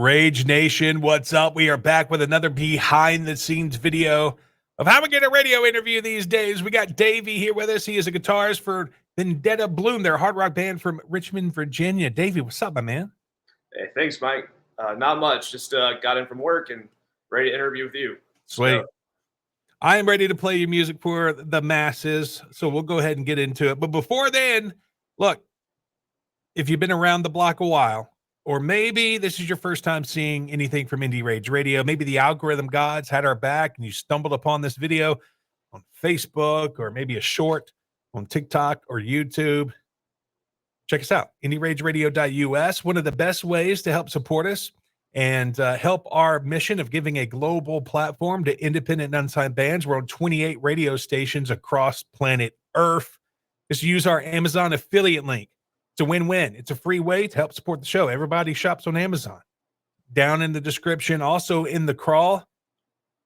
Rage Nation, what's up? We are back with another behind-the-scenes video of how we get a radio interview these days. We got Davey here with us. He is a guitarist for Vendetta Bloom, their hard rock band from Richmond, Virginia. Davey, what's up, my man? Hey, thanks, Mike. Not much. Just got in from work and ready to interview with you. Sweet. So, I am ready to play your music for the masses, so we'll go ahead and get into it. But before then, look, if you've been around the block a while, or maybe this is your first time seeing anything from Indie Rage Radio, maybe the algorithm gods had our back and you stumbled upon this video on Facebook or maybe a short on TikTok or YouTube. Check us out, indierageradio.us. One of the best ways to help support us and help our mission of giving a global platform to independent and unsigned bands. We're on 28 radio stations across planet Earth. Just use our Amazon affiliate link. It's a win-win. It's a free way to help support the show. Everybody shops on Amazon. Down in the description, also in the crawl,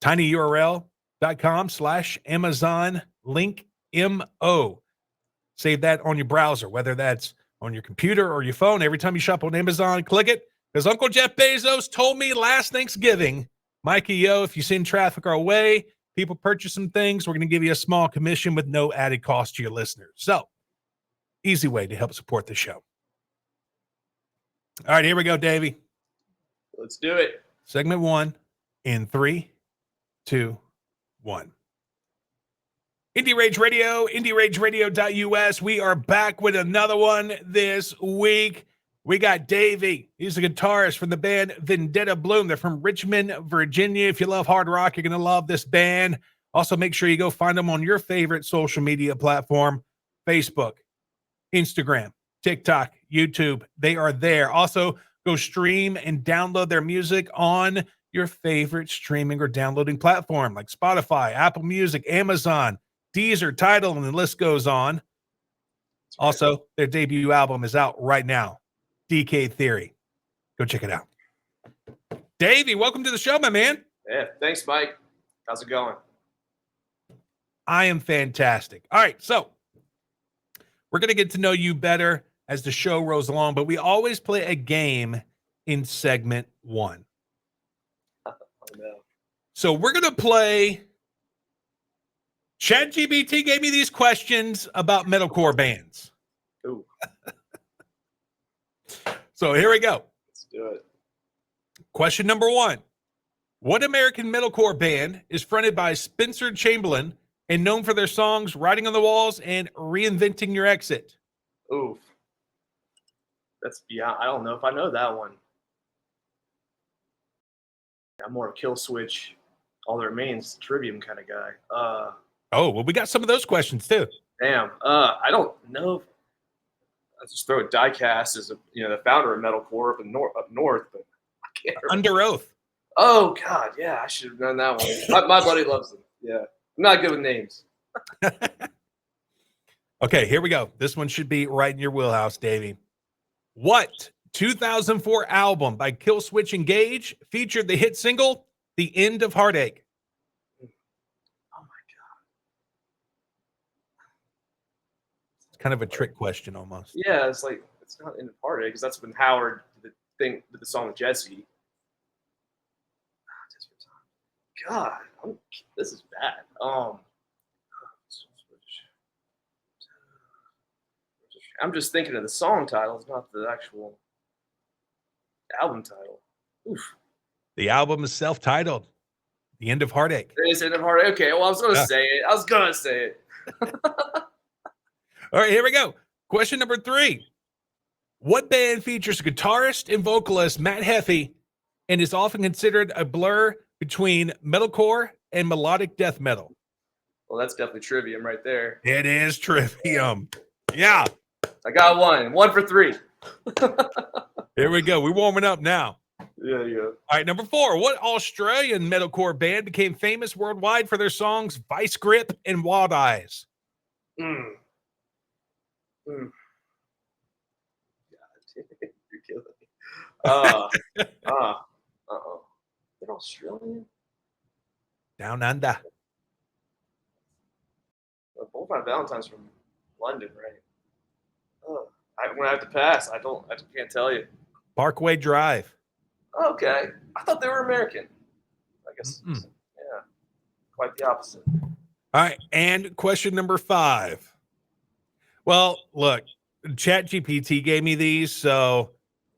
tinyurl.com/Amazon link MO. Save that on your browser, whether that's on your computer or your phone. Every time you shop on Amazon, click it. Because Uncle Jeff Bezos told me last Thanksgiving, Mikey, yo, if you send traffic our way, people purchase some things, we're going to give you a small commission with no added cost to your listeners. So, easy way to help support the show. All right, here we go, Davey. let's do it. Segment 1 in 3, 2, 1. Indie Rage Radio, indierageradio.us. We are back with another one this week. We got Davey. He's a guitarist from the band Vendetta Bloom. They're from Richmond, Virginia. If you love hard rock, you're going to love this band. Also, make sure you go find them on your favorite social media platform, Facebook, Instagram, TikTok, YouTube. They are there. Also, go stream and download their music on your favorite streaming or downloading platform like Spotify, Apple Music, Amazon, Deezer, Tidal, and the list goes on. Also, their debut album is out right now, DK Theory. Go check it out. Davey, welcome to the show, my man. Yeah, thanks, Mike. How's it going? I am fantastic. All right, so we're going to get to know you better as the show rolls along, but we always play a game in segment 1. Oh, no. So we're going to play. ChatGPT gave me these questions about metalcore bands. Ooh, So here we go. let's do it. Question number 1. What American metalcore band is fronted by Spencer Chamberlain and known for their songs Writing on the Walls and Reinventing Your Exit? Oof. That's beyond. I don't know if I know that one. I'm more of Kill Switch, All That Remains, Trivium kind of guy. Oh, well, we got some of those questions too. Damn. I don't know. I just throw a Diecast as the founder of metalcore up north, but I can't remember. Under Oath. Oh God, yeah, I should have known that one. My buddy loves them. Yeah, I'm not good with names. Okay, here we go. This one should be right in your wheelhouse, Davey. What 2004 album by Killswitch Engage featured the hit single, The End of Heartache? Oh my God. It's kind of a trick question almost. Yeah, it's like it's not End of Heartache because that's when Howard did the song with Jesse. God, this is bad. I'm just thinking of the song titles, not the actual album title. Oof. The album is self-titled, The End of Heartache. It is End of Heartache. Okay, well, I was going to say it. All right, here we go. Question number 3. What band features guitarist and vocalist Matt Heffy and is often considered a blur between metalcore and melodic death metal? Well, that's definitely Trivium right there. It is Trivium. Yeah. I got one. 1 for 3. Here we go. We're warming up now. Yeah. All right, number 4. What Australian metalcore band became famous worldwide for their songs Vice Grip and Wild Eyes? God, you're killing me. They're Australian? Down under. Both my Valentine's from London, right? I'm gonna have to pass. I can't tell you. Parkway Drive. Okay, I thought they were American. I guess, yeah, quite the opposite. All right, and question number 5. Well, look, ChatGPT gave me these, so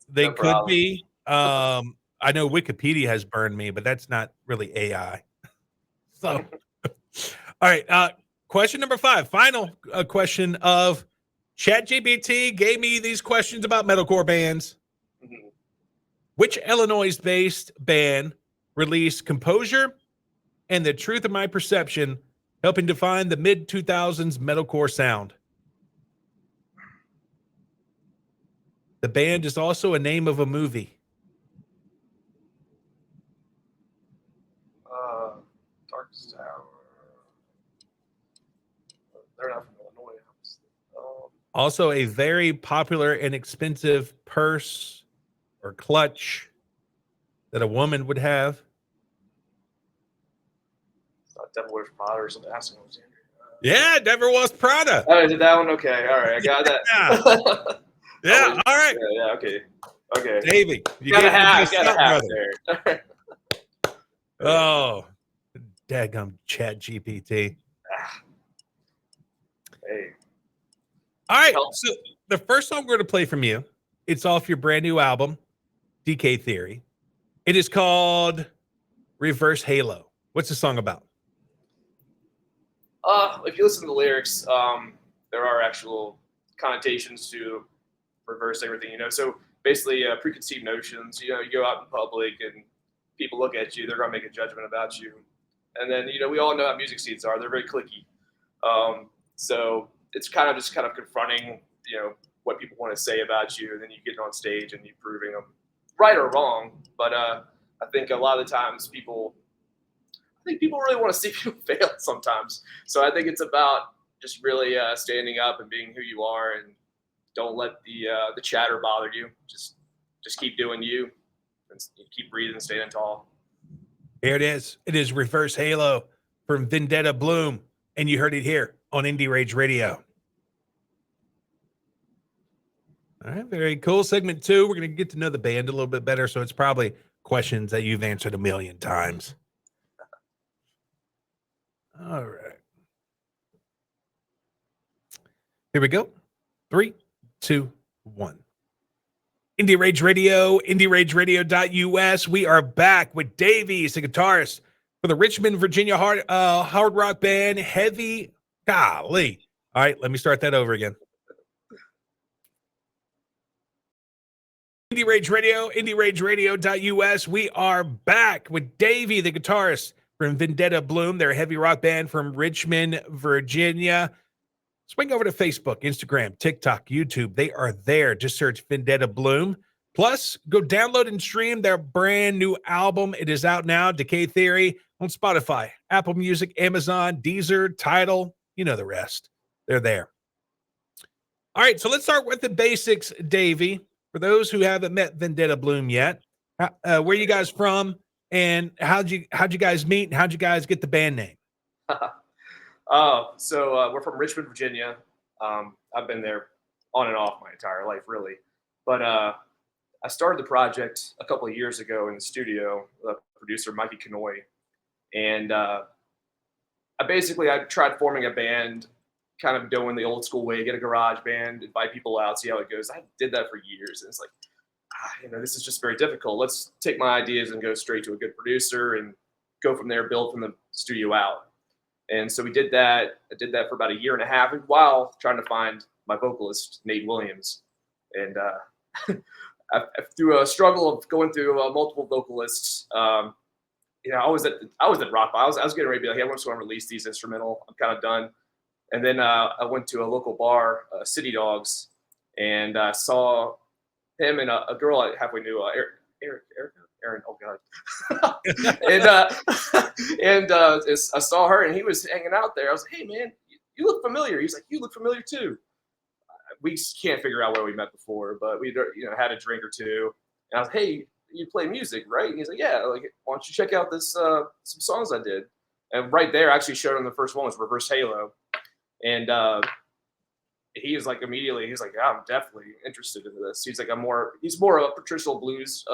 they No could problem. be. I know Wikipedia has burned me, but that's not really AI. So, all right, question number 5, final question of ChatGPT gave me these questions about metalcore bands. Mhm. Which Illinois-based band released Composure and The Truth of My Perception, helping define the mid-2000s metalcore sound? The band is also a name of a movie. Darkest Hour. They're not from Illinois, obviously. Also a very popular and expensive purse or clutch that a woman would have. It's not Devil Wears Prada or something. Asking Alexander. Yeah, Never Was Prada. Oh, is it that one? Okay, all right, I got Yeah, that. yeah, all right. Yeah, okay, okay. Davey, you Got a gave me the hat, best got a shot, hat brother. there. Oh, daggum ChatGPT. Hey, All right, help. so the first song we're going to play from you, it's off your brand new album, DK Theory. It is called Reverse Halo. What's the song about? If you listen to the lyrics, there are actual connotations to reverse everything, you know. So basically, preconceived notions. You know, you go out in public and people look at you, they're gonna make a judgment about you, and then you know we all know how music scenes are. They're very cliquey. So it's kind of just kind of confronting, you know, what people want to say about you, and then you get on stage and you proving them right or wrong. But I think a lot of the times I think people really want to see people fail sometimes. So I think it's about just really standing up and being who you are, and don't let the chatter bother you. Just keep doing you, and keep breathing, staying tall. Here it is. It is Reverse Halo from Vendetta Bloom. And you heard it here on Indie Rage Radio. All right, very cool. Segment 2, we're going to get to know the band a little bit better. So it's probably questions that you've answered a million times. All right. Here we go. 3, 2, 1. Indie Rage Radio, IndieRageRadio.us. We are back with Davey, the guitarist for the Richmond, Virginia hard rock band Heavy. Golly. All right, let me start that over again. Indie Rage Radio, IndieRageRadio.us. We are back with Davey, the guitarist from Vendetta Bloom. They're a heavy rock band from Richmond, Virginia. Swing over to Facebook, Instagram, TikTok, YouTube. They are there. Just search Vendetta Bloom. Plus, go download and stream their brand new album. It is out now, Decay Theory, on Spotify, Apple Music, Amazon, Deezer, Tidal. You know the rest. They're there. All right, so let's start with the basics, Davey. For those who haven't met Vendetta Bloom yet, where are you guys from, and how'd you guys meet, and how'd you guys get the band name? So we're from Richmond, Virginia. I've been there on and off my entire life, really. But I started the project a couple of years ago in the studio with producer Mikey Kanoy, and I tried forming a band, kind of doing the old school way, get a garage band, invite people out, see how it goes. I did that for years, and it's like, you know, this is just very difficult. Let's take my ideas and go straight to a good producer and go from there, build from the studio out. And so we did that. I did that for about a year and a half while trying to find my vocalist, Nate Williams. And through a struggle of going through multiple vocalists, you know, I was at rock bottom. I was getting ready to be like, hey, I just want to release these instrumental. I'm kind of done. And then I went to a local bar, City Dogs, and saw him and a girl I halfway knew, Aaron. Oh God. and I saw her, and he was hanging out there. I was like, hey man, you look familiar. He's like, you look familiar too. We can't figure out where we met before, but we had a drink or two. And I was, hey, you play music, right? And he's like, yeah. Like, why don't you check out this some songs I did? And right there, I actually showed him the first one was Reverse Halo. And he was like immediately, he's like, yeah, I'm definitely interested in this. He's like, he's more of a traditional blues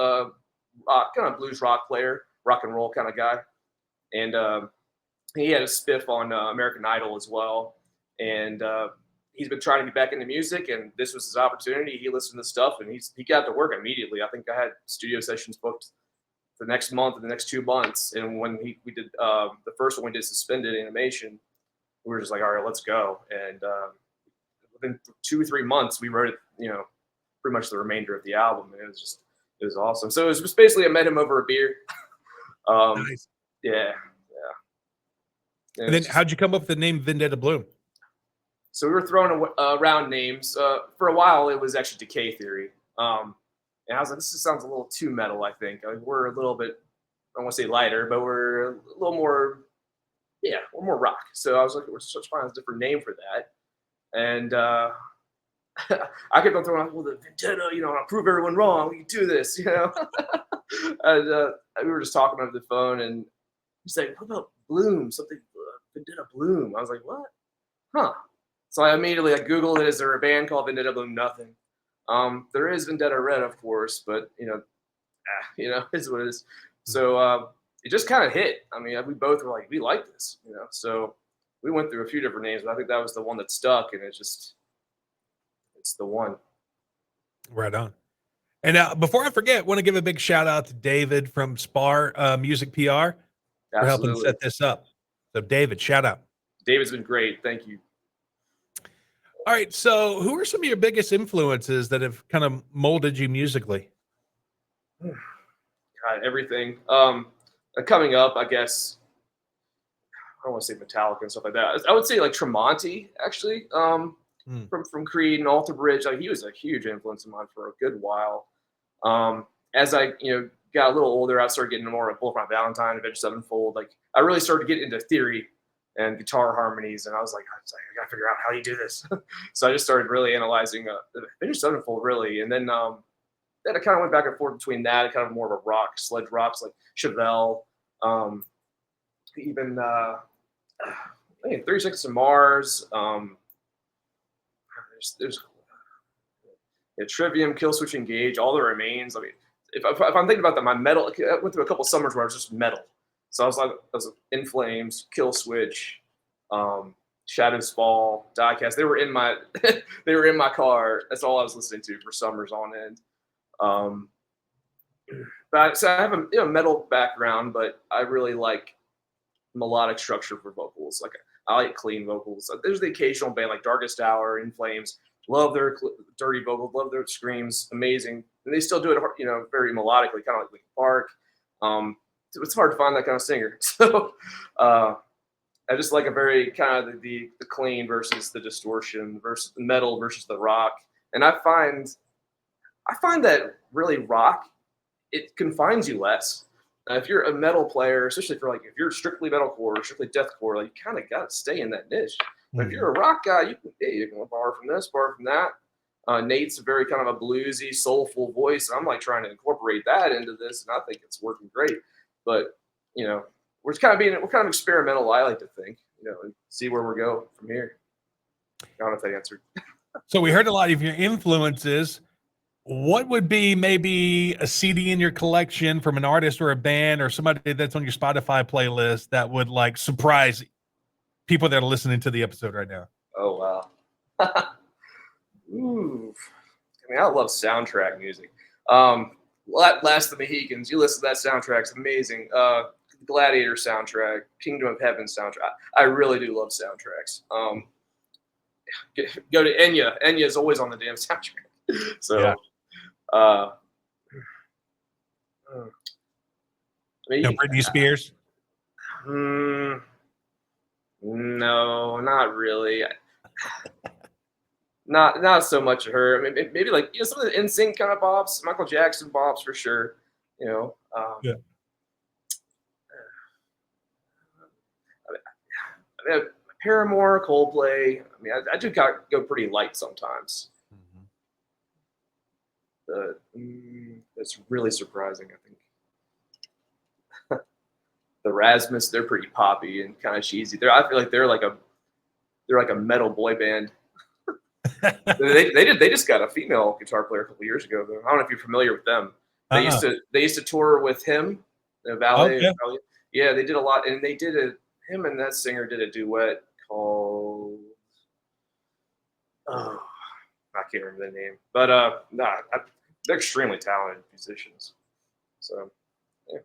kind of blues rock player, rock and roll kind of guy, and he had a spiff on American Idol as well, and he's been trying to get back into music, and this was his opportunity. He listened to stuff, and he got to work immediately. I think I had studio sessions booked the next month and the next 2 months, and when we did the first one, we did Suspended Animation. We were just like, all right, let's go, and within 2 or 3 months, we wrote it, pretty much the remainder of the album, and it was awesome. So it was just basically I met him over a beer. Nice. Yeah. And then how'd you come up with the name Vendetta Bloom? So we were throwing around names. For a while, it was actually Decay Theory. And I was like, this sounds a little too metal, I think. We're a little bit, I don't want to say lighter, but we're a little more, we're more rock. So I was like, we're just finding a different name for that. And I kept on throwing out, well, the Vendetta, I'll prove everyone wrong. We can do this, And we were just talking over the phone, and he's like, what about Bloom? Something, Vendetta Bloom. I was like, what? Huh. So I immediately Googled it. Is there a band called Vendetta Bloom? Nothing. There is Vendetta Red, of course, but it's what it is. So it just kind of hit. I mean, we both were like, we like this, So we went through a few different names, but I think that was the one that stuck, and it's the one. Right on. And before I forget, I want to give a big shout out to David from Spar Music PR for helping set this up. So David, shout out. David's been great. Thank you. All right. So who are some of your biggest influences that have kind of molded you musically? God, everything. Coming up, I guess, I don't want to say Metallica and stuff like that. I would say like Tremonti, actually, from Creed and Alter Bridge. Like, he was a huge influence of mine for a good while. As I, got a little older, I started getting more of Bullet for My Valentine, Avenged Sevenfold. Like, I really started getting into theory and guitar harmonies, and I was like, I gotta figure out how you do this. So I just started really analyzing Avenged Sevenfold, really, and then I kind of went back and forth between that and kind of more of a rock, sludge rocks like Chevelle, even 36 to Mars. There's Trivium, Killswitch Engage, All the Remains. I mean, if I'm thinking about that, my metal, I went through a couple summers where I was just metal. So I was In Flames, Killswitch, Shadows Fall, Diecast. They were in my they were in my car. That's all I was listening to for summers on end. So I have a metal background, but I really like melodic structure for vocals. Like, I like clean vocals. There's the occasional band like Darkest Hour, In Flames. Love their dirty vocals, love their screams, amazing. And they still do it, very melodically, kind of like Linkin Park. It's hard to find that kind of singer. So I just like a very kind of the clean versus the distortion versus the metal versus the rock. And I find that really rock, it confines you less. If you're a metal player, especially if you're strictly metalcore or strictly deathcore, like, you kind of got to stay in that niche. But if you're a rock guy, you can borrow from this, borrow from that. Nate's a very kind of a bluesy, soulful voice. And I'm like trying to incorporate that into this, and I think it's working great. But we're kind of experimental, I like to think, and see where we go from here. I don't know if that answered. So we heard a lot of your influences. What would be maybe a CD in your collection from an artist or a band or somebody that's on your Spotify playlist that would like surprise people that are listening to the episode right now? Oh, wow. Ooh. I mean, I love soundtrack music. Last of the Mohicans, you listen to that soundtrack, it's amazing. Gladiator soundtrack, Kingdom of Heaven soundtrack. I really do love soundtracks. Go to Enya. Enya is always on the damn soundtrack. So, yeah. No Britney Spears? No, not really. Not so much of her. I mean, maybe like some of the NSYNC kind of bops, Michael Jackson bops for sure. Yeah. I mean, Paramore, Coldplay. I mean, I do go pretty light sometimes. That's really surprising, I think. The Rasmus, they're pretty poppy and kind of cheesy. I feel like they're like a metal boy band. they just got a female guitar player a couple years ago, though. I don't know if you're familiar with them. They used to tour with him, the ballet. Okay. Yeah, they did a lot, and they did a him and that singer did a duet called oh, I can't remember the name, but they're extremely talented musicians. So yeah.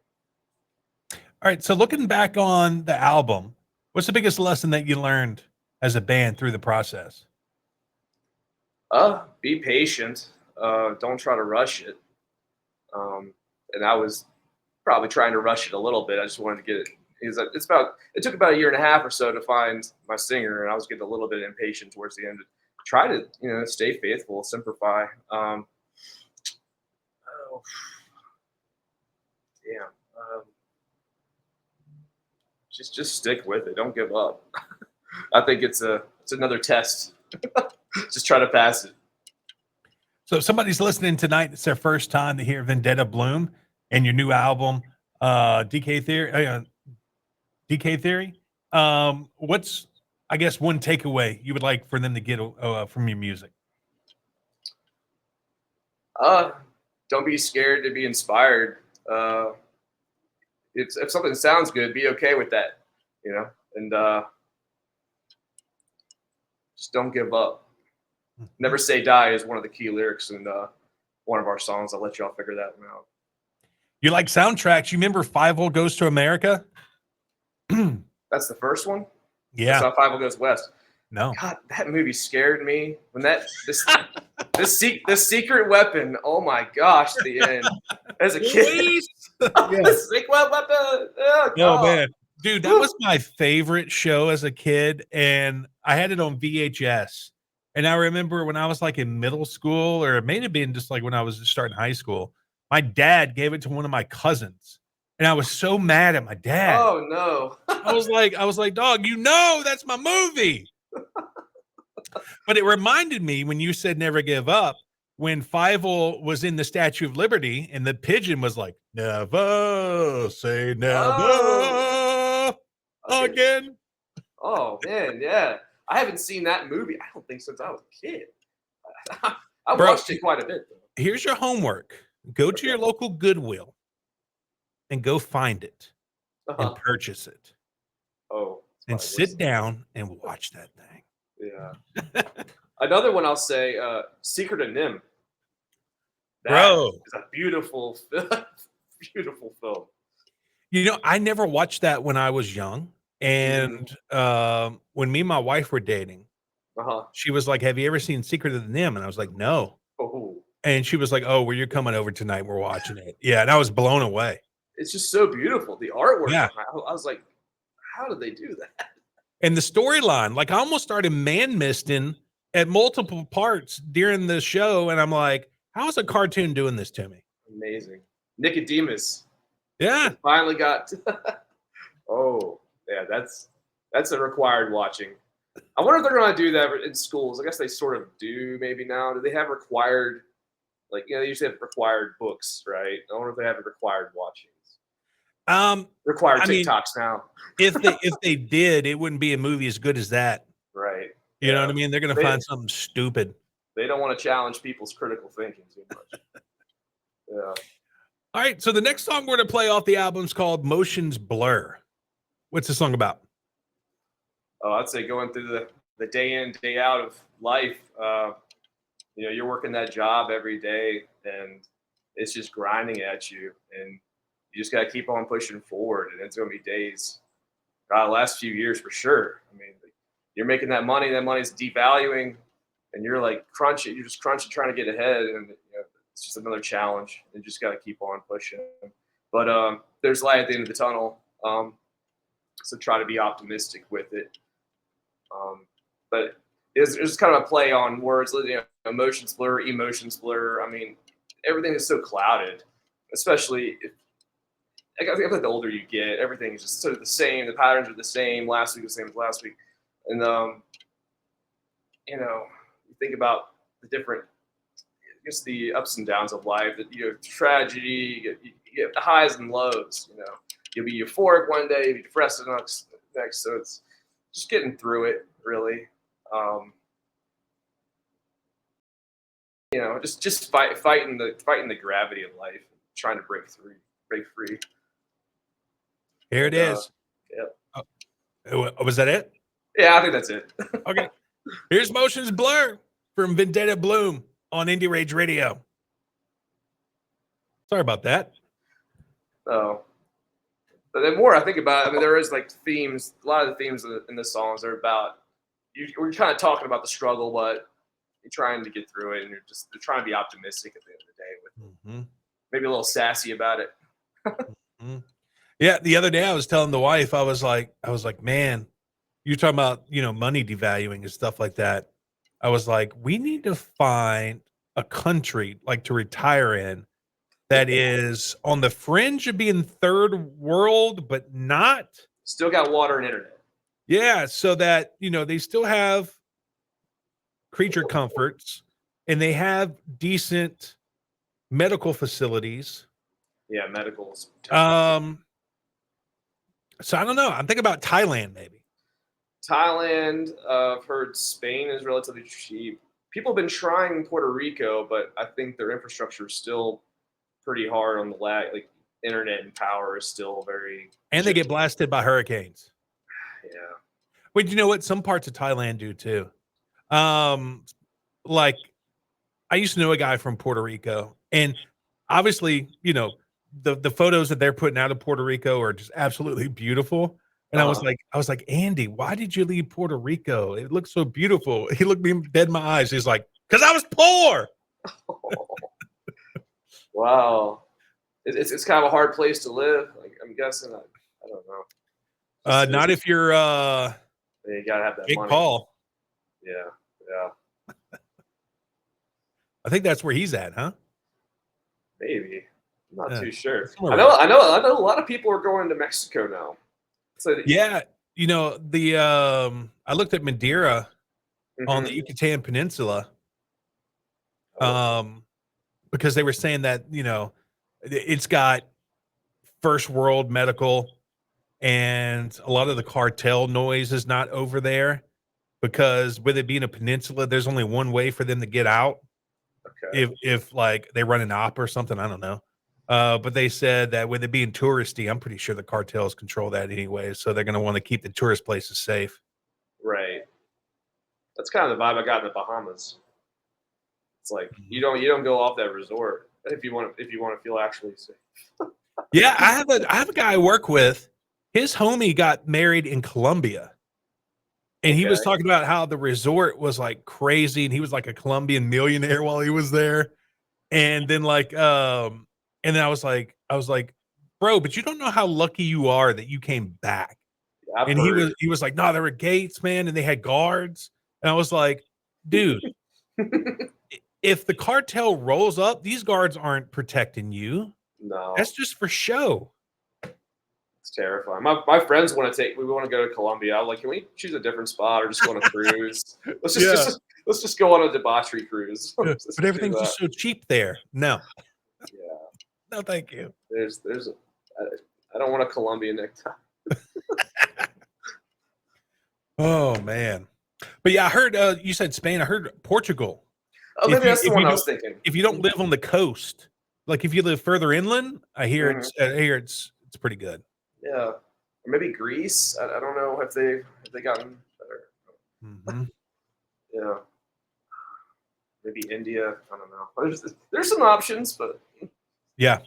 All right. So looking back on the album, what's the biggest lesson that you learned as a band through the process? Be patient. Don't try to rush it. And I was probably trying to rush it a little bit. I just wanted to get it. It took about a year and a half or so to find my singer, and I was getting a little bit impatient towards the end. Try to stay faithful, simplify. Oh, damn. Just stick with it. Don't give up. I think it's another test. Just try to pass it. So if somebody's listening tonight, it's their first time to hear Vendetta Bloom and your new album, DK Theory. DK Theory. What's, I guess, one takeaway you would like for them to get from your music? Don't be scared to be inspired. If something sounds good, be okay with that, and just don't give up. Never say die is one of the key lyrics in one of our songs. I'll let y'all figure that one out. You like soundtracks? You remember Fievel Goes to America? That's the first one. Yeah. That's how Fievel Goes West. No. God, that movie scared me when this secret weapon. Oh my gosh, the end. As a kid, the secret weapon. Oh, no, man, dude, that was my favorite show as a kid, and I had it on VHS. And I remember when I was like in middle school, or it may have been just like when I was starting high school, my dad gave it to one of my cousins, and I was so mad at my dad. Oh no! I was like, dog, that's my movie. But it reminded me when you said never give up, when Fievel was in the Statue of Liberty and the pigeon was like, never say never again. Oh man, yeah. I haven't seen that movie, I don't think, since I was a kid. I Bro, watched it quite a bit, though. Here's your homework. Go to your local Goodwill and go find it and purchase it. Oh. And sit down and watch that thing. Yeah. Another one I'll say, Secret of Nim. That Bro, is a beautiful, beautiful film. I never watched that when I was young. And when me and my wife were dating, she was like, have you ever seen Secret of the Nim? And I was like, no. Oh. And she was like, oh, well, you're coming over tonight. We're watching it. Yeah. And I was blown away. It's just so beautiful. The artwork. Yeah. I was like, how did they do that? And the storyline, like I almost started man misting at multiple parts during the show. And I'm like, how is a cartoon doing this to me? Amazing. Nicodemus. Yeah. Finally got. Oh, yeah. That's a required watching. I wonder if they're going to do that in schools. I guess they sort of do maybe now. Do they have required, they usually have required books, right? I wonder if they have required watchings. Required TikToks now. if they did, it wouldn't be a movie as good as that. Right. You know what I mean? They're going to find something stupid. They don't want to challenge people's critical thinking too much. Yeah. All right. So the next song we're going to play off the album is called Motions Blur. What's the song about? Oh, I'd say going through the day in, day out of life. You're working that job every day, and it's just grinding at you, and you just got to keep on pushing forward. And it's going to be days, the last few years for sure. I mean, you're making that money's devaluing, and you're like crunching. You're just crunching, trying to get ahead, and it's just another challenge. And you just got to keep on pushing. But there's light at the end of the tunnel. So try to be optimistic with it. But it's kind of a play on words, emotions blur, emotions blur. I mean, everything is so clouded, especially I think the older you get, everything is just sort of the same. The patterns are the same. Last week was the same as last week. And, you think about the different, the ups and downs of life, that tragedy, you get the highs and lows, You'll be euphoric one day, you'll be depressed the next. So it's just getting through it, really. Just fighting the gravity of life, trying to break free. Here it is. Yep. Was that it? Yeah, I think that's it. Okay. Here's Motions Blur from Vendetta Bloom on Indie Rage Radio. Sorry about that. Oh. But the more I think about it, I mean, there is like themes. A lot of the themes in the songs are about we're kind of talking about the struggle, but you're trying to get through it, and you're trying to be optimistic at the end of the day, with maybe a little sassy about it. Yeah, the other day I was telling the wife, I was like, man, you're talking about money devaluing and stuff like that. I was like, we need to find a country like to retire in that is on the fringe of being third world, but not. Still got water and internet. Yeah, so that they still have creature comforts and they have decent medical facilities. Yeah, medicals. So I don't know. I'm thinking about Thailand, maybe. Thailand. I've heard Spain is relatively cheap. People have been trying Puerto Rico, but I think their infrastructure is still pretty hard on the lag. Like internet and power is still very. And they get blasted by hurricanes. Yeah. But you know what? Some parts of Thailand do too. Like I used to know a guy from Puerto Rico, and obviously, the photos that they're putting out of Puerto Rico are just absolutely beautiful. And I was like, Andy, why did you leave Puerto Rico? It looks so beautiful. He looked me dead in my eyes. He's like, because I was poor. Wow. It's kind of a hard place to live. Like I'm guessing. I don't know. Not if you're you gotta have that Jake money. Paul. Yeah. I think that's where he's at, huh? Maybe. I'm not too sure. Somewhere I know a lot of people are going to Mexico now. So yeah, I looked at Madeira on the Yucatan Peninsula. Because they were saying that, it's got first world medical, and a lot of the cartel noise is not over there because with it being a peninsula, there's only one way for them to get out. Okay. If like they run an op or something, I don't know. But they said that with it being touristy, I'm pretty sure the cartels control that anyway. So they're going to want to keep the tourist places safe. Right. That's kind of the vibe I got in the Bahamas. It's like you don't go off that resort if you want to feel actually safe. Yeah, I have a guy I work with. His homie got married in Colombia. And he was talking about how the resort was like crazy, and he was like a Colombian millionaire while he was there. And then and then I was like, bro, but you don't know how lucky you are that you came back. Yeah, and he was like, no, there were gates, man, and they had guards. And I was like, dude, if the cartel rolls up, these guards aren't protecting you. No. That's just for show. It's terrifying. My friends want to go to Colombia. I'm like, can we choose a different spot or just go on a cruise? Let's just go on a debauchery cruise. But everything's just so cheap there. No. Yeah. No, thank you. I don't want a Colombian necktie. Oh man. But yeah, I heard you said Spain. I heard Portugal. Oh, maybe that's the one I was thinking. If you don't live on the coast, like if you live further inland, I hear it's pretty good. Yeah, or maybe Greece. I don't know if they gotten better. Yeah, maybe India. I don't know. There's some options, but yeah.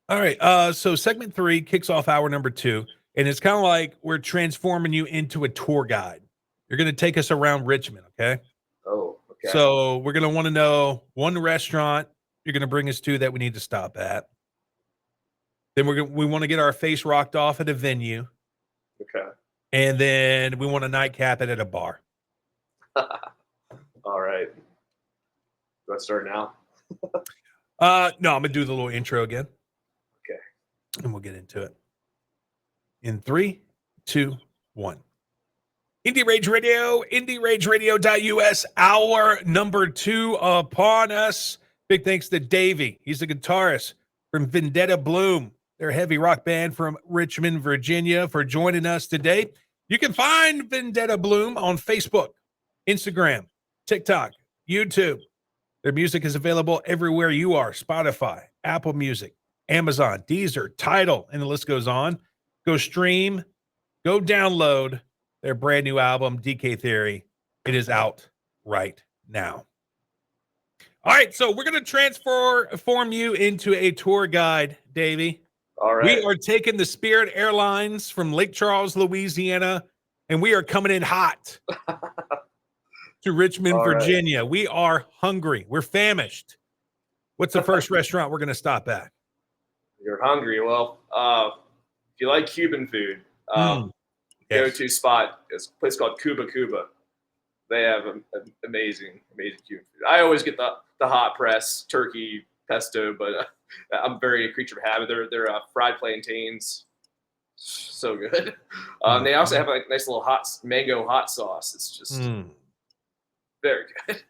All right. So segment 3 kicks off hour number 2, and it's kind of like we're transforming you into a tour guide. You're going to take us around Richmond, okay? Oh, okay. So we're going to want to know one restaurant you're going to bring us to that we need to stop at. Then we want to get our face rocked off at a venue. Okay. And then we want to nightcap it at a bar. All right. Do I start now? No, I'm going to do the little intro again. Okay. And we'll get into it. In 3, 2, 1. Indie Rage Radio, IndieRageRadio.us, hour number 2 upon us. Big thanks to Davey. He's the guitarist from Vendetta Bloom. They're a heavy rock band from Richmond, Virginia, for joining us today. You can find Vendetta Bloom on Facebook, Instagram, TikTok, YouTube. Their music is available everywhere you are: Spotify, Apple Music, Amazon, Deezer, Tidal, and the list goes on. Go stream, go download their brand new album, DK Theory. It is out right now. All right, so we're going to transform you into a tour guide, Davey. All right. We are taking the Spirit Airlines from Lake Charles, Louisiana, and we are coming in hot to Richmond, All right. Virginia. We are hungry. We're famished. What's the first restaurant we're going to stop at? You're hungry. Well, if you like Cuban food, Yes. go-to spot is a place called Cuba. They have amazing Cuban food. I always get the hot press turkey pesto, but I'm very a creature of habit. They're fried plantains, so good. They also have a nice little hot mango hot sauce. It's just very good.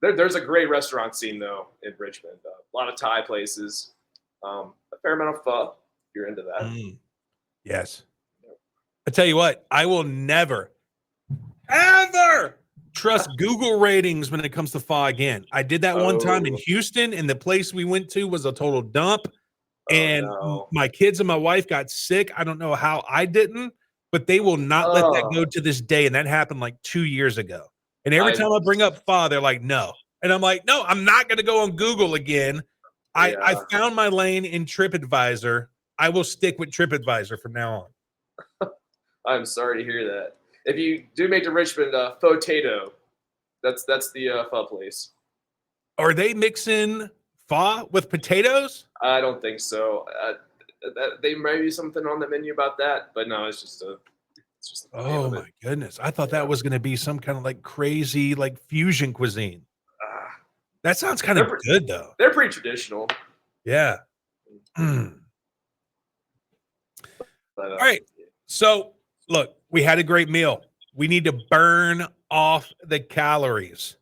There's a great restaurant scene though in Richmond. A lot of Thai places, a fair amount of pho. If you're into that. Yes. I tell you what, I will never, ever trust Google ratings when it comes to pho again. I did that one time in Houston, and the place we went to was a total dump. And my kids and my wife got sick. I don't know how I didn't, but they will not let that go to this day. And that happened like 2 years ago. And every time I bring up pho, they're like, no. And I'm like, no, I'm not going to go on Google again. I found my lane in TripAdvisor. I will stick with TripAdvisor from now on. I'm sorry to hear that. If you do make to Richmond, Pho-tato, that's the pho place. Are they mixing pho with potatoes? I don't think so. They might be something on the menu about that, but no, it's just a. Oh my goodness! I thought that was going to be some kind of like crazy like fusion cuisine. That sounds kind of good though. They're pretty traditional. Yeah. All right. So look, we had a great meal. We need to burn off the calories.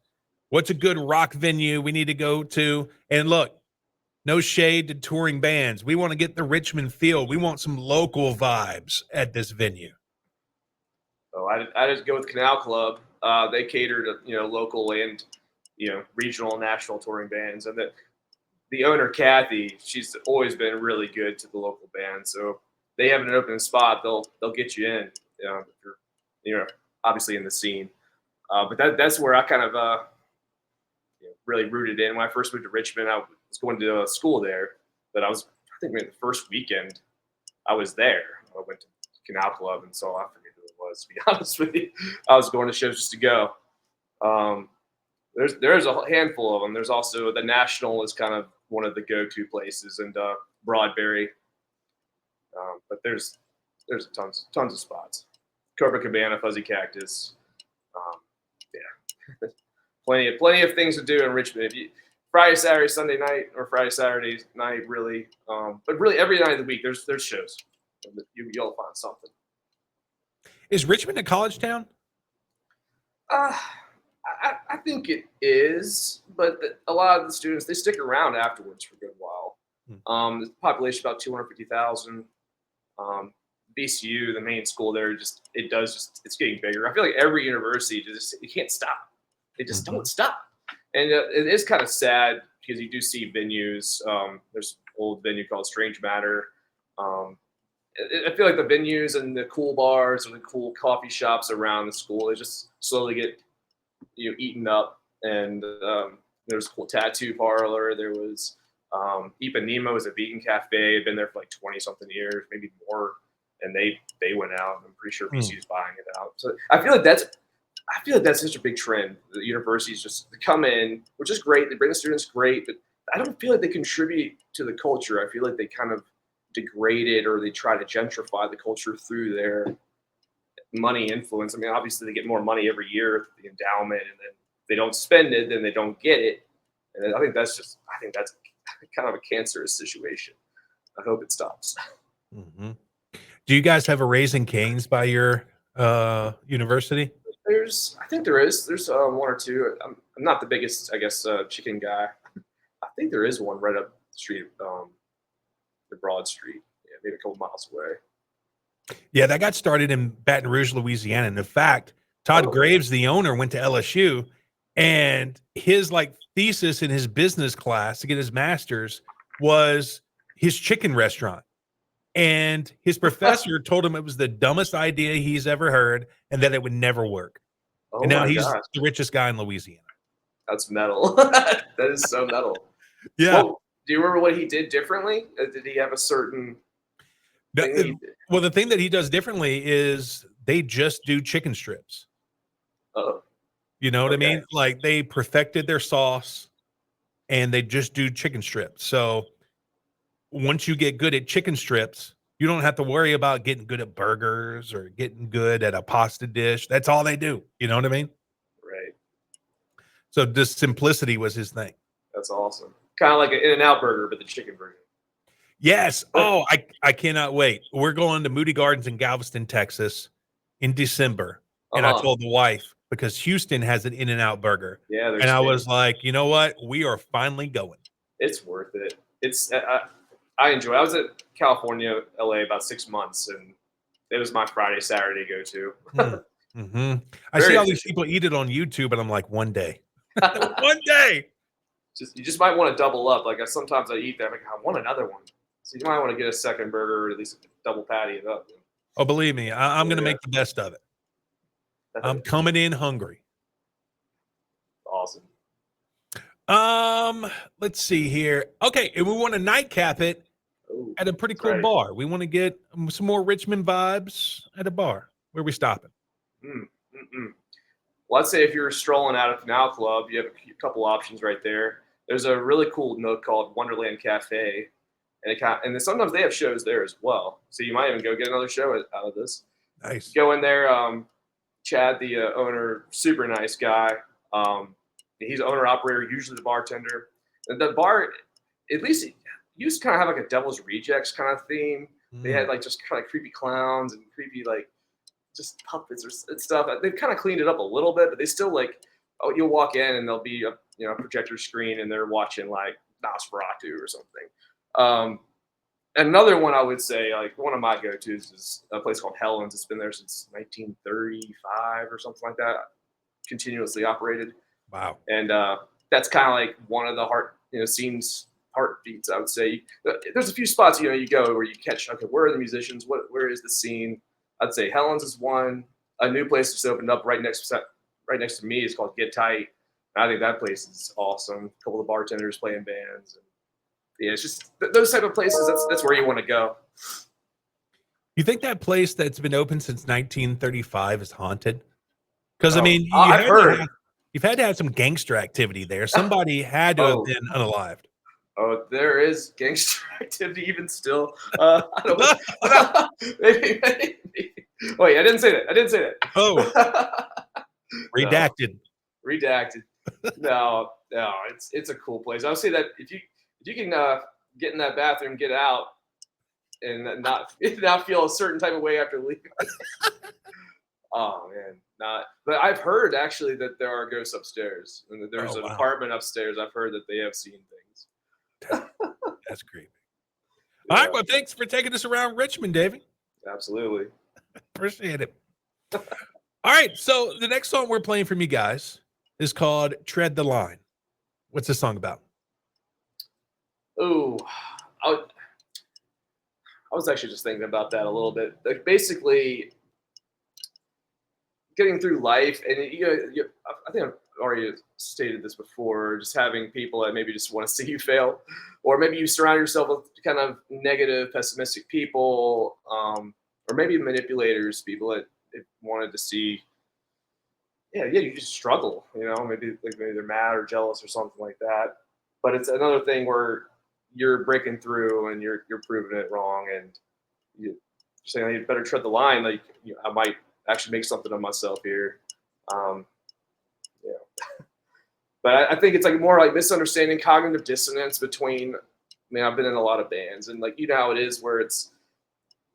What's a good rock venue we need to go to? And look, no shade to touring bands. We want to get the Richmond feel. We want some local vibes at this venue. Oh, I just go with Canal Club. They cater to local and regional and national touring bands, and the owner Kathy, she's always been really good to the local band. So they have an open spot, they'll get you in. If you're obviously in the scene. But that's where I kind of really rooted in. When I first moved to Richmond, I was going to school there, but I think the first weekend I was there. I went to Canal Club, and so I forget who it was, to be honest with you. I was going to shows just to go. There's a handful of them. There's also the National is kind of one of the go-to places, and Broadberry. But there's tons of spots. Copacabana, Fuzzy Cactus. Plenty of things to do in Richmond. Friday, Saturday, Sunday night, or Friday, Saturday night, really. But really, every night of the week, there's shows. You'll find something. Is Richmond a college town? I think it is, but a lot of the students, they stick around afterwards for a good while. The population about 250,000. BCU, the main school there, it's getting bigger. I feel like every university you can't stop. They just don't stop, and it is kind of sad because you do see venues. There's an old venue called Strange Matter. I feel like the venues and the cool bars or the cool coffee shops around the school, they just slowly get eaten up. And there's a cool tattoo parlor. There was Ipanema was a vegan cafe. Had been there for like 20 something years, maybe more. And they went out. I'm pretty sure BCU's buying it out. So I feel like that's such a big trend. The universities just come in, which is great. They bring the students, great, but I don't feel like they contribute to the culture. I feel like they kind of degrade it, or they try to gentrify the culture through their money influence. I mean, obviously they get more money every year, the endowment, and then if they don't spend it, then they don't get it. And I think that's kind of a cancerous situation. I hope it stops. Mm-hmm. Do you guys have a Raising Cane's by your university? I think there is. There's one or two. I'm not the biggest, I guess, chicken guy. I think there is one right up the street, the Broad Street, maybe a couple miles away. Yeah, that got started in Baton Rouge, Louisiana. And in fact, Todd Graves, the owner, went to LSU, And his like thesis in his business class to get his master's was his chicken restaurant. And his professor told him it was the dumbest idea he's ever heard and that it would never work. Oh And now my he's gosh, the richest guy in Louisiana. that's metal. That is so metal. Yeah. Well, do you remember what he did differently? Did he have a certain No, thing that he did? well, the thing that he does differently is they just do chicken strips. Oh, You know what I okay. mean? Like they perfected their sauce and they just do chicken strips. So once you get good at chicken strips, you don't have to worry about getting good at burgers or getting good at a pasta dish. That's all they do. You know what I mean? Right. So just simplicity was his thing. That's awesome. Kind of like an In-N-Out burger, but the chicken version. Yes. Oh, I cannot wait. We're going to Moody Gardens in Galveston, Texas in December. And I Uh-huh. told the wife because Houston has an In-N-Out burger. Yeah, And I there's was like, you know what? We are finally going. it's worth it. It's I enjoy it. I was at California, LA about 6 months, and it was my Friday, Saturday go to. Mm-hmm. I see Very all these efficient. people eat it on YouTube, and I'm like, one day, one day. You just might want to double up. Like sometimes I eat that. I'm like, I want another one. So you might want to get a second burger or at least double patty it up. Oh, believe me, I'm going to Yeah, make the best of it. that's I'm coming in hungry. awesome. Let's see here. Okay, and we want to nightcap it Oh, at a pretty that's cool right. bar. We want to get some more Richmond vibes at a bar. Where we stopping? Mm, mm-mm. Well, let's say if you're strolling out of Canal Club, you have a couple options right there. There's a really cool nook called Wonderland Cafe, and and then sometimes they have shows there as well. So you might even go get another show out of this. Nice. Go in there. Chad, the owner, super nice guy. He's owner operator, usually the bartender. And the bar, at least, it used to kind of have like a Devil's Rejects kind of theme. They had like just kind of creepy clowns and creepy like just puppets and stuff. They've kind of cleaned it up a little bit, but they still like. Oh, you'll walk in and there'll be a projector screen and they're watching like Nosferatu or something. Another one I would say, like one of my go-tos, is a place called Helen's. It's been there since 1935 or something like that, continuously operated, Wow. and that's kind of like one of the scenes heartbeats. I would say there's a few spots you go where you catch. Okay, where are the musicians? Where is the scene? I'd say Helen's is one. A new place just opened up right next to me. It's called Get Tight. And I think that place is awesome. A couple of bartenders playing bands. And yeah, it's just those type of places. That's where you want to go. You think that place that's been open since 1935 is haunted? Because I Oh, mean, I've heard. you've had to have some gangster activity there. Somebody had to have Oh, been unalived. oh, there is gangster activity even still. I don't know. Maybe. Wait, I didn't say that. Oh, No, redacted. redacted. No, it's a cool place. I would say that if you can get in that bathroom, get out, and not feel a certain type of way after leaving. Oh man, not. But I've heard actually that there are ghosts upstairs, and that there's Oh, an wow. apartment upstairs. I've heard that they have seen things. That's creepy. Yeah, All right. Well, thanks for taking us around Richmond, Davey. absolutely. Appreciate it. All right. So the next song we're playing from you guys is called Tread the Line. What's this song about? Ooh, I, I was actually just thinking about that a little bit. Like basically, getting through life, and I think I've already stated this before. Just having people that maybe just want to see you fail, or maybe you surround yourself with kind of negative, pessimistic people, or maybe manipulators, people that wanted to see. Yeah, you just struggle. Maybe they're mad or jealous or something like that. But it's another thing where you're breaking through and you're proving it wrong, and you're saying, "Hey, you better tread the line. Like I might actually make something of myself here." Um, yeah, but I think it's like more like misunderstanding, cognitive dissonance between. I mean, I've been in a lot of bands, and like how it is, where it's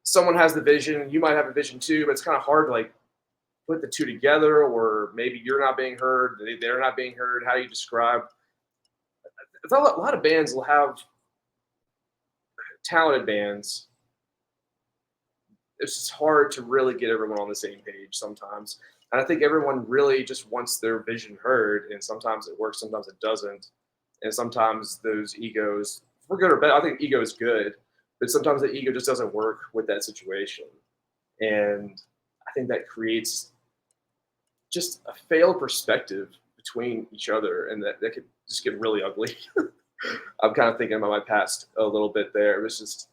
someone has the vision, you might have a vision too, but it's kind of hard to like put the two together, or maybe you're not being heard, they're not being heard. How do you describe? I thought a lot of bands will have talented bands. It's just hard to really get everyone on the same page sometimes. And I think everyone really just wants their vision heard, and sometimes it works, sometimes it doesn't. And sometimes those egos, for good or bad, I think ego is good, but sometimes the ego just doesn't work with that situation. And I think that creates just a failed perspective between each other, and that could just get really ugly. I'm kind of thinking about my past a little bit there. It was just,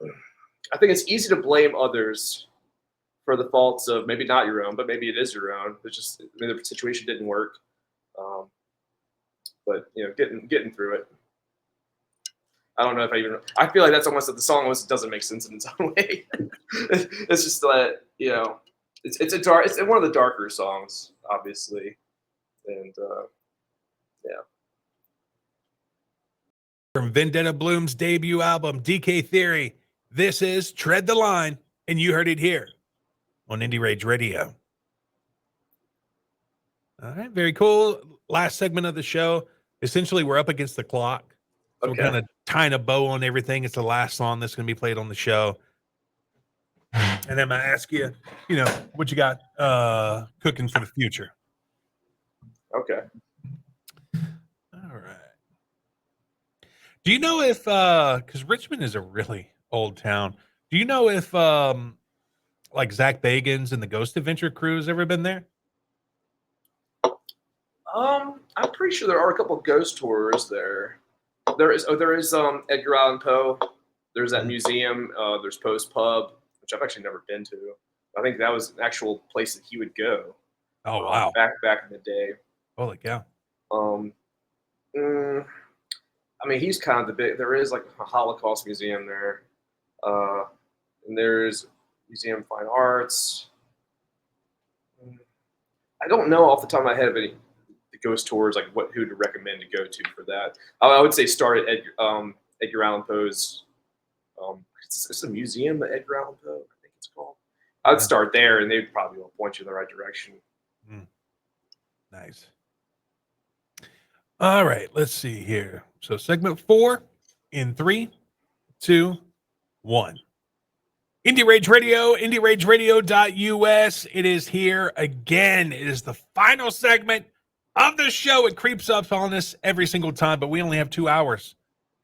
I think it's easy to blame others for the faults of maybe not your own, but maybe it is your own. It's just maybe the situation didn't work. Um, but getting through it. I don't know if I even. I feel like that's almost that the song almost doesn't make sense in its own way. It's just that it's a dark. It's one of the darker songs, obviously, and yeah. From Vendetta Bloom's debut album, DK Theory, this is Tread the Line, and you heard it here on Indie Rage Radio. All right, very cool. Last segment of the show. Essentially, we're up against the clock. So Okay. we're kind of tying a bow on everything. It's the last song that's going to be played on the show. And then I ask you, what you got cooking for the future. Okay. All right. Do you know if because Richmond is a really old town, do you know if like Zach Bagans and the Ghost Adventure crew has ever been there? I'm pretty sure there are a couple of ghost tours there. There is Edgar Allan Poe. There's that museum. There's Poe's Pub, which I've actually never been to. I think that was an actual place that he would go. Oh wow! Back in the day. Holy cow! I mean, he's kind of the big. There is like a Holocaust museum there, and there's Museum of Fine Arts. I don't know off the top of my head of any ghost tours, like who to recommend to go to for that. I would say start at Edgar Allan Poe's. It's a museum at Edgar Allan Poe, I think it's called. I'd start there, and they'd probably will point you in the right direction. Nice. All right, let's see here. So segment 4 in 3, 2, 1. Indie Rage Radio, IndieRageRadio.us. It is here again. It is the final segment of the show. It creeps up on us every single time, but we only have 2 hours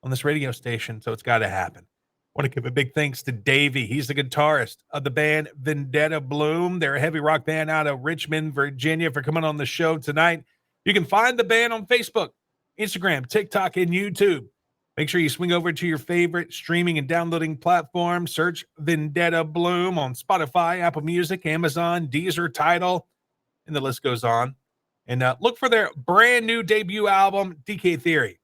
on this radio station, so it's got to happen. I want to give a big thanks to Davey. He's the guitarist of the band Vendetta Bloom. They're a heavy rock band out of Richmond, Virginia, for coming on the show tonight. You can find the band on Facebook, Instagram, TikTok, and YouTube. Make sure you swing over to your favorite streaming and downloading platform. Search Vendetta Bloom on Spotify, Apple Music, Amazon, Deezer, Tidal, and the list goes on. And look for their brand new debut album, DK Theory.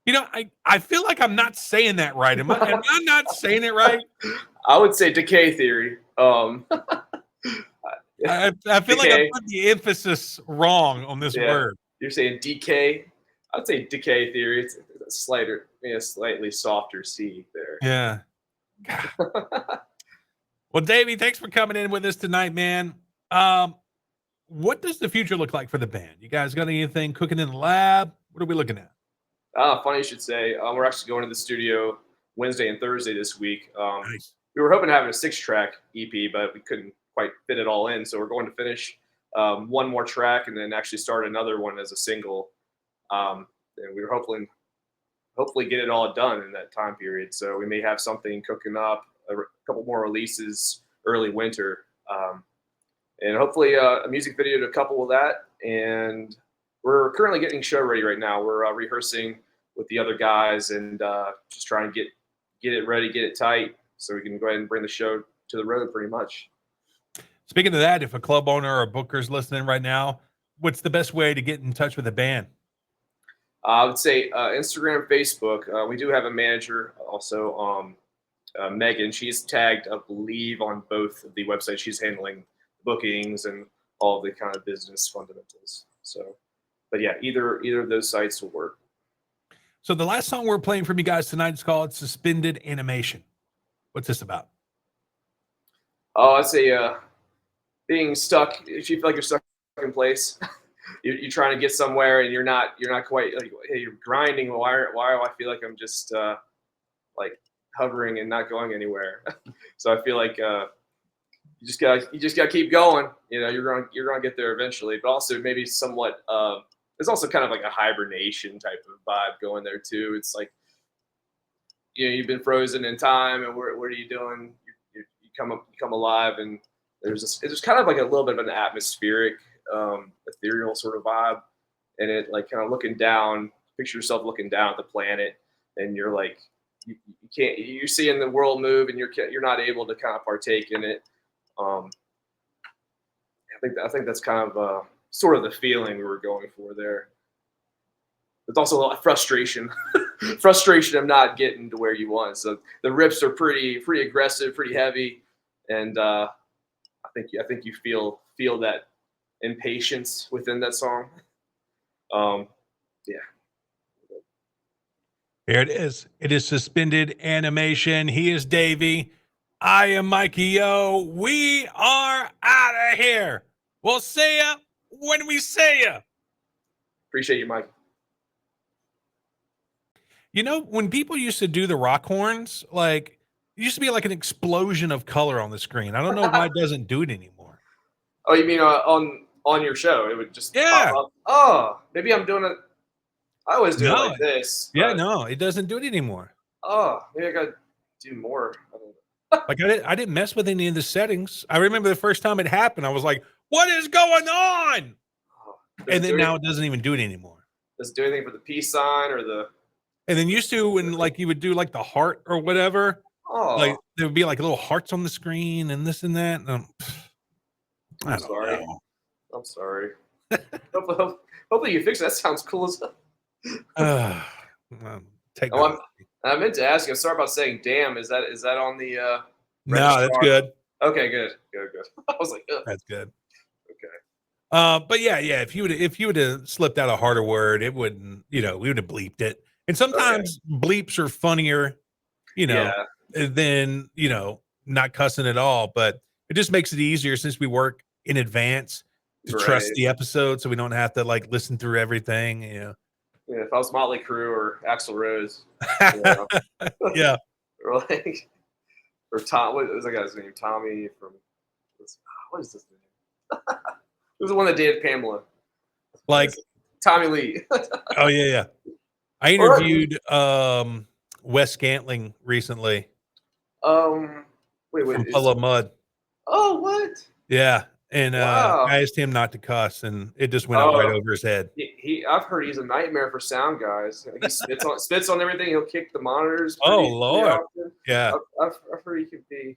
I feel like I'm not saying that right. Am I not saying it right? I would say Decay Theory. I feel like I put the emphasis wrong on this word. You're saying DK. I'd say Decay Theory. It's a slightly softer C there. Yeah. Well, Davey, thanks for coming in with us tonight, man. What does the future look like for the band? You guys got anything cooking in the lab? What are we looking at? Funny you should say. We're actually going to the studio Wednesday and Thursday this week. Nice. We were hoping to have a 6-track EP, but we couldn't quite fit it all in. So we're going to finish one more track and then actually start another one as a single. And we were hopefully get it all done in that time period. So we may have something cooking up, a couple more releases early winter, and hopefully a music video to couple with that. And we're currently getting show ready right now. We're rehearsing with the other guys and just trying to get it ready, get it tight, so we can go ahead and bring the show to the road pretty much. Speaking of that, if a club owner or booker's listening right now, what's the best way to get in touch with the band? I would say Instagram, Facebook. We do have a manager also, Megan. She's tagged, I believe, on both of the websites. She's handling bookings and all the kind of business fundamentals. So, but yeah, either of those sites will work. So the last song we're playing from you guys tonight is called Suspended Animation. What's this about? Oh, I'd say being stuck. If you feel like you're stuck in place, you're trying to get somewhere and you're not quite, like, hey, you're grinding. Why do I feel like I'm just like hovering and not going anywhere? So I feel like you you just gotta keep going. You know, you're gonna get there eventually. But also maybe somewhat. There's also kind of like a hibernation type of vibe going there too. It's like, you know, you've been frozen in time, and what are you doing? You come alive, and there's kind of like a little bit of an atmospheric, ethereal sort of vibe, and it like kind of looking down. Picture yourself looking down at the planet, and you're like, you can't. You're seeing the world move, and you're not able to kind of partake in it. Um, I think that's kind of sort of the feeling we were going for there. There's also a lot of frustration, frustration of not getting to where you want. So the riffs are pretty aggressive, pretty heavy, and I think you feel that impatience within that song. Yeah. Here it is. It is suspended animation. He is Davey. I am Mikey O. We are out of here. We'll see ya when we see ya. Appreciate you, Mike. You know, when people used to do the rock horns, like it used to be like an explosion of color on the screen. I don't know why it doesn't do it anymore. Oh, you mean on your show? It would just Yeah. pop up. Oh, maybe I'm doing it. I always do it like this. Yeah, but, no, it doesn't do it anymore. Oh, maybe I gotta do more. Like I didn't mess with any of the settings. I remember the first time it happened, I was like, "What is going on?" Oh, And then now it doesn't even do it anymore. Does it do anything for the peace sign or the? And then used to when like you would do like the heart or whatever, like Oh, there would be like little hearts on the screen and this and that. And I I'm don't sorry. know. I'm sorry. Hopefully you fix it. That sounds cool as hell. Well, take Oh, that. I meant to ask you. I'm sorry about saying "damn." Is that on the? No, that's registrar? good. Okay, good. I was like, ugh. That's good. Okay. But yeah. If you would have slipped out a harder word, it wouldn't. You know, we would have bleeped it. And sometimes bleeps are funnier, you know, than not cussing at all. But it just makes it easier since we work in advance to trust the episode, so we don't have to like listen through everything. You know. Yeah, if I was Motley Crue or Axl Rose, Yeah. or like, or Tom. What was that guy's name? Tommy from. What is this name? Who's the one that dated Pamela? Like Tommy Lee. Oh yeah. I interviewed Wes Scantling recently. Wait. From Puddle of Mud. Oh, what? Yeah. And Wow. I asked him not to cuss, and it just went out right over his head. I've heard he's a nightmare for sound guys. He spits on everything. He'll kick the monitors. Oh Lord. Yeah. I've heard he could be.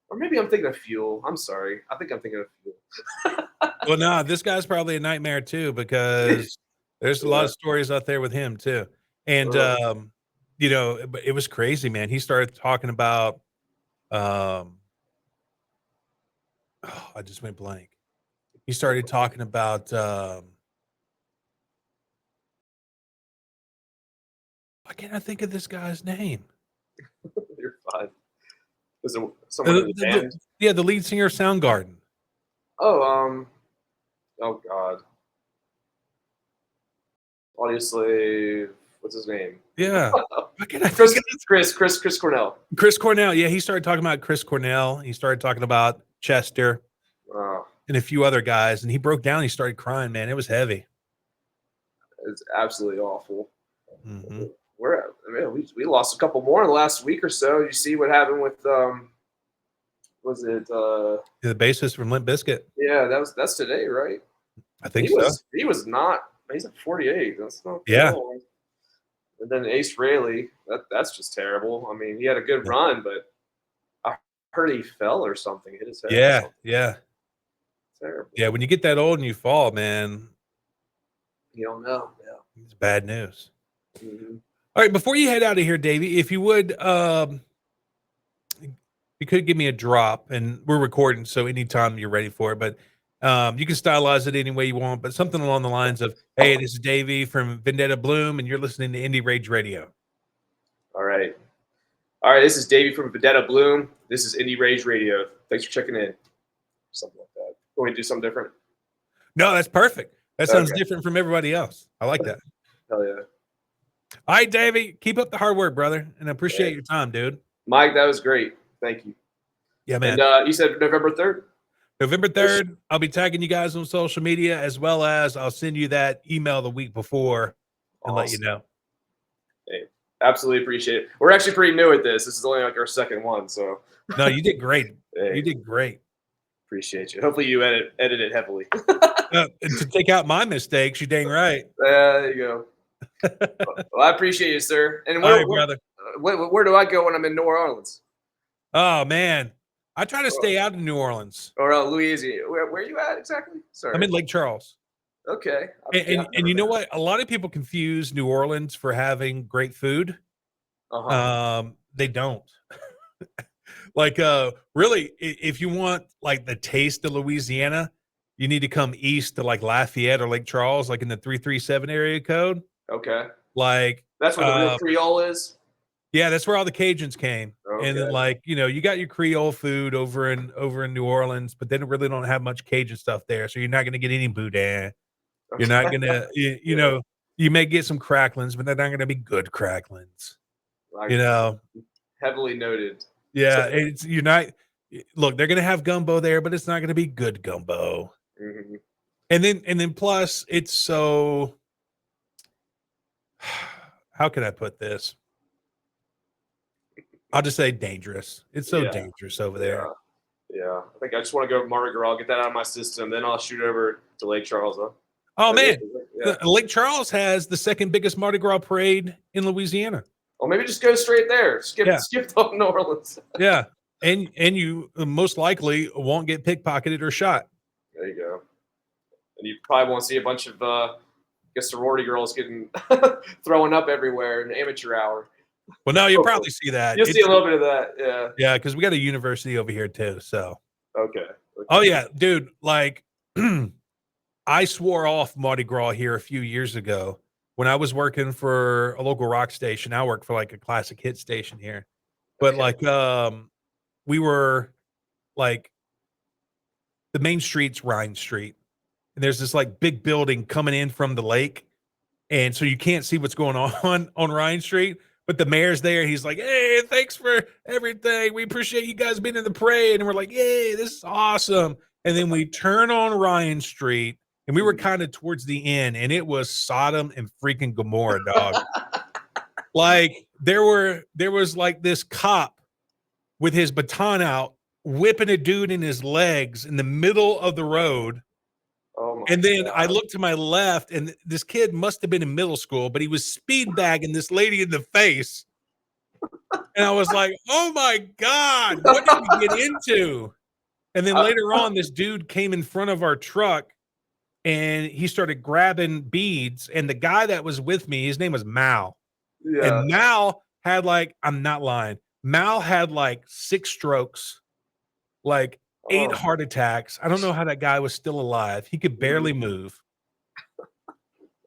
Or maybe I'm thinking of Fuel. I'm sorry. I think I'm thinking of Fuel. Well, no, this guy's probably a nightmare too, because there's a lot of stories out there with him too. And it was crazy, man. He started talking about I just went blank. He started talking about why can't I think of this guy's name? You're fine. Is it someone in the band? Yeah, the lead singer of Soundgarden. Oh, oh God. Obviously, what's his name? Yeah. Why can't I Chris Cornell. Chris Cornell. Yeah, he started talking about Chris Cornell. He started talking about Chester and a few other guys, and he broke down. He started crying, man. It was heavy. It's absolutely awful. Mm-hmm. We lost a couple more in the last week or so. You see what happened with was it the bassist from Limp Bizkit? Yeah, that's today, right? I think so. He was not. He's at 48. That's not. Yeah. Long. And then Ace Rayleigh. That's just terrible. I mean, he had a good run, but I heard he fell or something. Hit his head. Yeah. Terrible. Yeah, when you get that old and you fall, man, you don't know. Yeah, it's bad news. Mm-hmm. All right, before you head out of here, Davey, if you would, you could give me a drop, and we're recording, so anytime you're ready for it, but you can stylize it any way you want, but something along the lines of, hey, this is Davey from Vendetta Bloom, and you're listening to Indie Rage Radio. All right, this is Davey from Vendetta Bloom. This is Indie Rage Radio. Thanks for checking in. Something like that. Want me to do something different? No, that's perfect. That sounds different from everybody else. I like that. Hell yeah. All right, Davey, keep up the hard work, brother, and I appreciate your time, dude. Mike, that was great. Thank you. Yeah, man. And you said November 3rd? November 3rd, I'll be tagging you guys on social media, as well as I'll send you that email the week before and let you know. Hey, absolutely appreciate it. We're actually pretty new at this. This is only like our second one, so. No, you did great. Hey, You did great. appreciate you. Hopefully you edit it heavily. And to take out my mistakes, you dang right. There you go. Well, I appreciate you, sir. And All right, brother. where do I go when I'm in New Orleans? Oh, man. I try to stay out in New Orleans. Or Louisiana? Where are you at exactly? Sorry. I'm in Lake Charles. Okay. And you know what? A lot of people confuse New Orleans for having great food. They don't. Like, really, if you want like the taste of Louisiana, you need to come east to like Lafayette or Lake Charles, like in the 337 area code. Okay. Like that's where the real Creole is. Yeah, that's where all the Cajuns came. Okay. And then, like, you know, you got your Creole food over in New Orleans, but they really don't have much Cajun stuff there. So you're not going to get any boudin. Okay. You're not going to, you know, you may get some cracklings, but they're not going to be good cracklings. You know, heavily noted. Yeah, you're not. Look, they're going to have gumbo there, but it's not going to be good gumbo. Mm-hmm. And then plus, it's so. How can I put this? I'll just say dangerous. It's so dangerous over there. Yeah. I think I just want to go to Mardi Gras, get that out of my system, then I'll shoot over to Lake Charles. Oh, man. Lake Charles has the second biggest Mardi Gras parade in Louisiana. Well, maybe just go straight there. Skip up New Orleans. Yeah. And you most likely won't get pickpocketed or shot. There you go. And you probably won't see a bunch of sorority girls getting throwing up everywhere in amateur hour. Well, no, you'll probably see that. You'll see a little bit of that, yeah. Yeah, because we got a university over here too. So. Okay. Oh yeah, dude. Like, I swore off Mardi Gras here a few years ago when I was working for a local rock station. I work for like a classic hit station here, but like, we were like, the main street's Rhine Street, and there's this like big building coming in from the lake, and so you can't see what's going on Rhine Street. But the mayor's there. He's like, "Hey, thanks for everything. We appreciate you guys being in the parade." And we're like, "Yay, this is awesome." And then we turn on Ryan Street, and we were kind of towards the end, and it was Sodom and freaking Gomorrah, dog. Like there was like this cop with his baton out, whipping a dude in his legs in the middle of the road. And then I looked to my left, and this kid must have been in middle school, but he was speed bagging this lady in the face. And I was like, oh my God, what did we get into? And then later on, this dude came in front of our truck, and he started grabbing beads. And the guy that was with me, his name was Mal. Yeah. And Mal had like, I'm not lying, Mal had like 6 strokes, like 8 heart attacks. I don't know how that guy was still alive. He could barely move.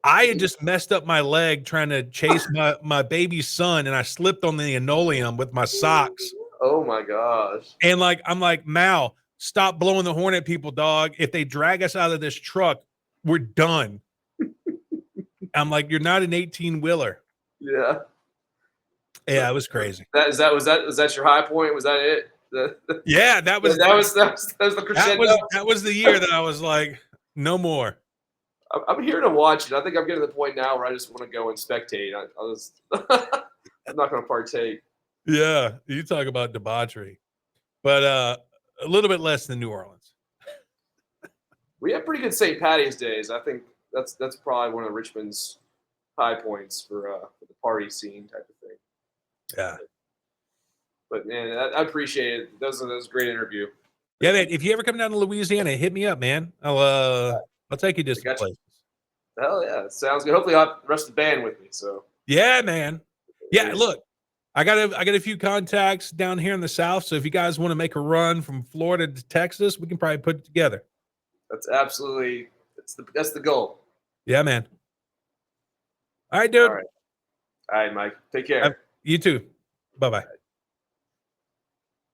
I had just messed up my leg trying to chase my baby son, and I slipped on the linoleum with my socks. Oh my gosh. And like, I'm like, Mal, stop blowing the horn at people, dog. If they drag us out of this truck, we're done. I'm like, you're not an 18-wheeler. Yeah. Yeah, it was crazy. Was that your high point? Was that it? Yeah, that was the crescendo. That was the year that I was like, no more. I'm here to watch it. I think I'm getting to the point now where I just want to go and spectate. I'm not going to partake. Yeah, you talk about debauchery, but a little bit less than New Orleans. We have pretty good St. Patty's days. I think that's probably one of Richmond's high points for the party scene type of thing. Yeah. But man, I appreciate it. That was a great interview. Yeah, man. If you ever come down to Louisiana, hit me up, man. I'll take you to some places. Hell yeah, sounds good. Hopefully, I'll have the rest of the band with me. So yeah, man. Yeah, look, I got a few contacts down here in the South. So if you guys want to make a run from Florida to Texas, we can probably put it together. That's absolutely that's the goal. Yeah, man. All right, dude. All right, Mike. Take care. You too. Bye-bye.